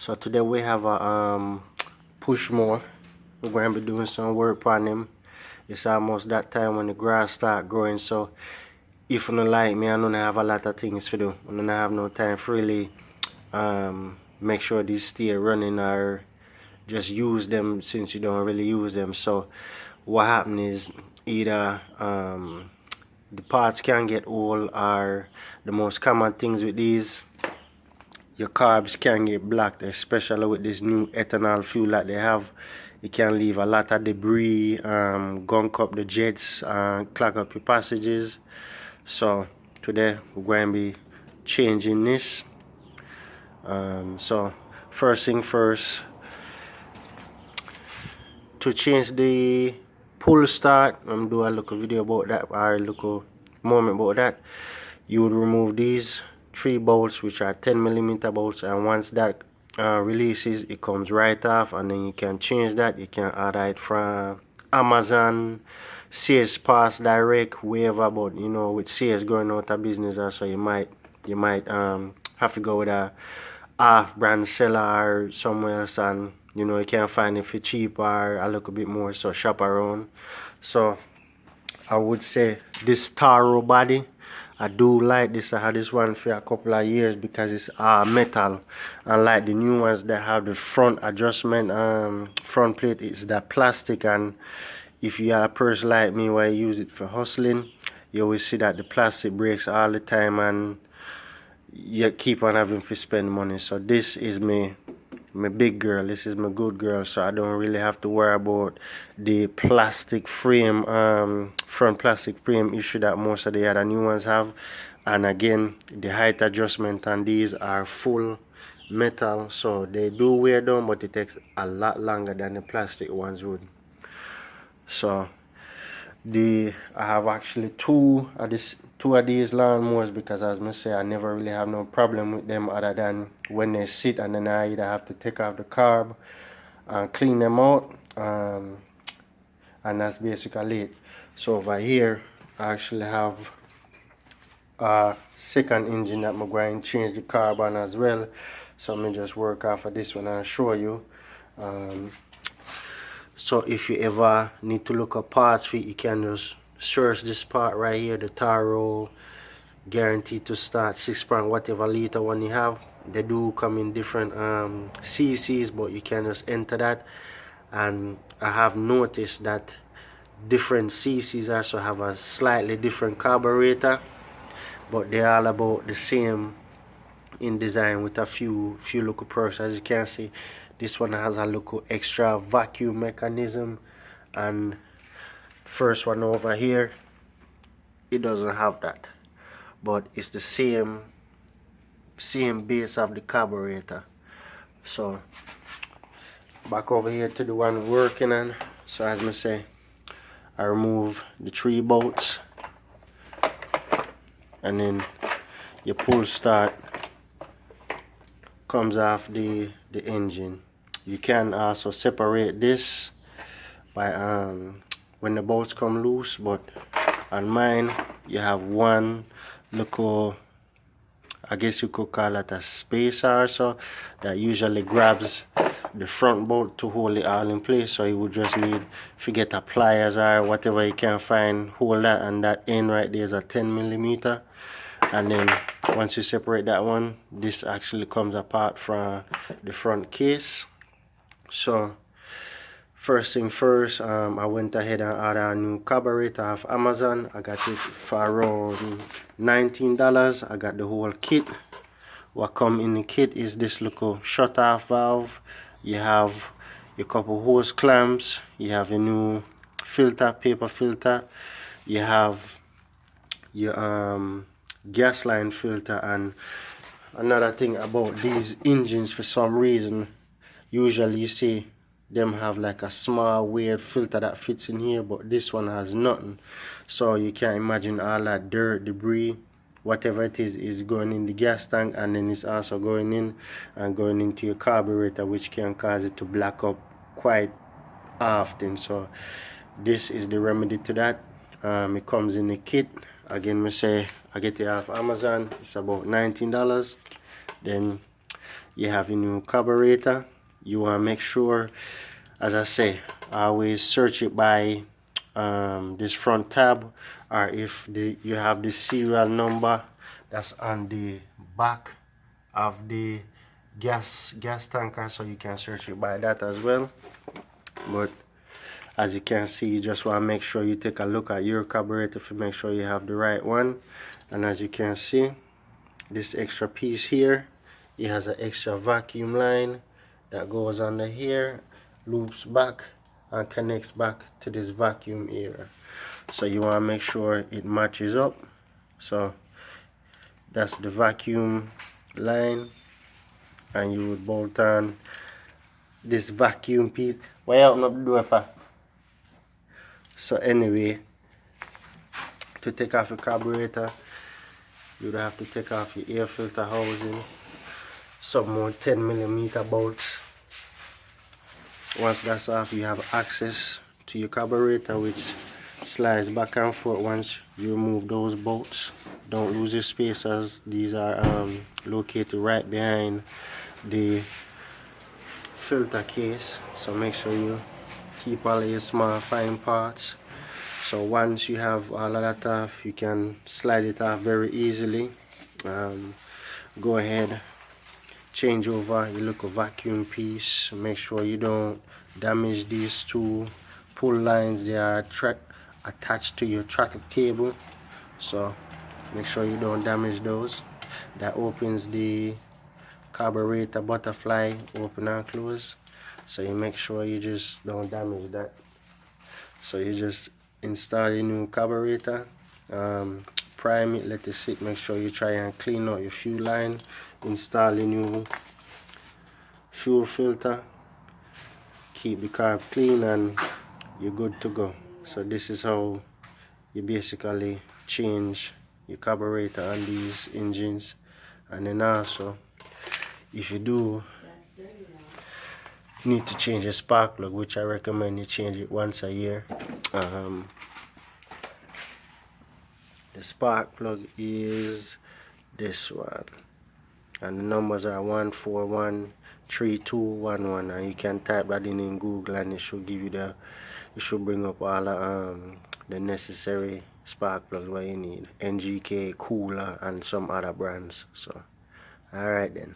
So today we have a push mower. We're going to be doing some work on him. It's almost that time when the grass start growing, so if you don't like me, I don't have a lot of things to do. I don't have no time to really make sure these stay running or just use them since you don't really use them. So what happens is either the parts can get old, or the most common things with these, your carbs can get blocked, especially with this new ethanol fuel that they have. It can leave a lot of debris, gunk up the jets, clog up your passages. So today we're going to be changing this. So first thing first, to change the pull start, I'm do a little video about that, or a little moment about that. You would remove these 3 bolts, which are 10mm bolts, and once that releases, it comes right off, and then you can change that. You can order it from Amazon, Sears Pass Direct, wherever, but you know, with Sears going out of business, so you might have to go with a off-brand seller or somewhere else, and you know, you can't find it for cheap or a little bit more, so shop around. So I would say this Toro body, I do like this. I had this one for a couple of years because it's metal, unlike the new ones that have the front adjustment front plate. It's that plastic, and if you are a person like me where you use it for hustling, you always see that the plastic breaks all the time and you keep on having to spend money. So this is my big girl, this is my good girl, so I don't really have to worry about the plastic frame, front plastic frame issue that most of the other new ones have. And again, the height adjustment on these are full metal, so they do wear down, but it takes a lot longer than the plastic ones would. So I have actually two of these lawnmowers, because as I say, I never really have no problem with them other than when they sit, and then I either have to take off the carb and clean them out, and that's basically it. So over here I actually have a second engine that I'm going to change the carb on as well, so let me just work off of this one and show you. So if you ever need to look up parts for it, you can just search this part right here, the Toro guaranteed to start 6 pound whatever liter one you have. They do come in different cc's, but you can just enter that. And I have noticed that different cc's also have a slightly different carburetor, but they're all about the same in design, with a few little perks. As you can see, this one has a little extra vacuum mechanism, and first one over here, it doesn't have that, but it's the same base of the carburetor. So back over here to the one working on. So as I say, I remove the 3 bolts, and then your pull start comes off the engine. You can also separate this by when the bolts come loose, but on mine you have one little, I guess you could call it a spacer, so that usually grabs the front bolt to hold it all in place. So you would just need, if you get a pliers or whatever you can find, hold that, and that end right there is a 10mm. And then once you separate that one, this actually comes apart from the front case. So first thing first, I went ahead and ordered a new carburetor off Amazon. I got it for around $19. I got the whole kit. What come in the kit is this little shut off valve. You have a couple hose clamps. You have a new filter, paper filter. You have your gas line filter. And another thing about these engines, for some reason, usually you see them have like a small weird filter that fits in here, but this one has nothing. So you can imagine all that dirt, debris, whatever it is going in the gas tank, and then it's also going in and going into your carburetor, which can cause it to black up quite often. So this is the remedy to that. It comes in the kit. Again, I say I get it off Amazon. It's about $19. Then you have a new carburetor. You want to make sure, as I say, always search it by this front tab, or if you have the serial number that's on the back of the gas tanker, so you can search it by that as well. But as you can see, you just want to make sure you take a look at your carburetor to make sure you have the right one. And as you can see, this extra piece here, it has an extra vacuum line that goes under here, loops back and connects back to this vacuum area. So you want to make sure it matches up. So that's the vacuum line, and you would bolt on this vacuum piece. Why you open up the door for? So anyway, to take off your carburetor, you would have to take off your air filter housing, some more 10mm bolts. Once that's off, you have access to your carburetor, which slides back and forth once you remove those bolts. Don't lose your spacers. These are located right behind the filter case, so make sure you keep all of your small fine parts. So once you have all of that off, you can slide it off very easily. Go ahead, change over your little vacuum piece. Make sure you don't damage these two pull lines. They are attached to your throttle cable, so make sure you don't damage those. That opens the carburetor butterfly, open and close, so you make sure you just don't damage that. So you just install your new carburetor, prime it, let it sit, make sure you try and clean out your fuel line, install your new fuel filter, keep the carb clean, and you're good to go. So this is how you basically change your carburetor on these engines. And then also, if you do need to change your spark plug, which I recommend you change it once a year, the spark plug is this one, and the numbers are 1413211, and you can type that in Google and it should give you it should bring up all the necessary spark plugs what you need, NGK, Cooler, and some other brands. So alright then.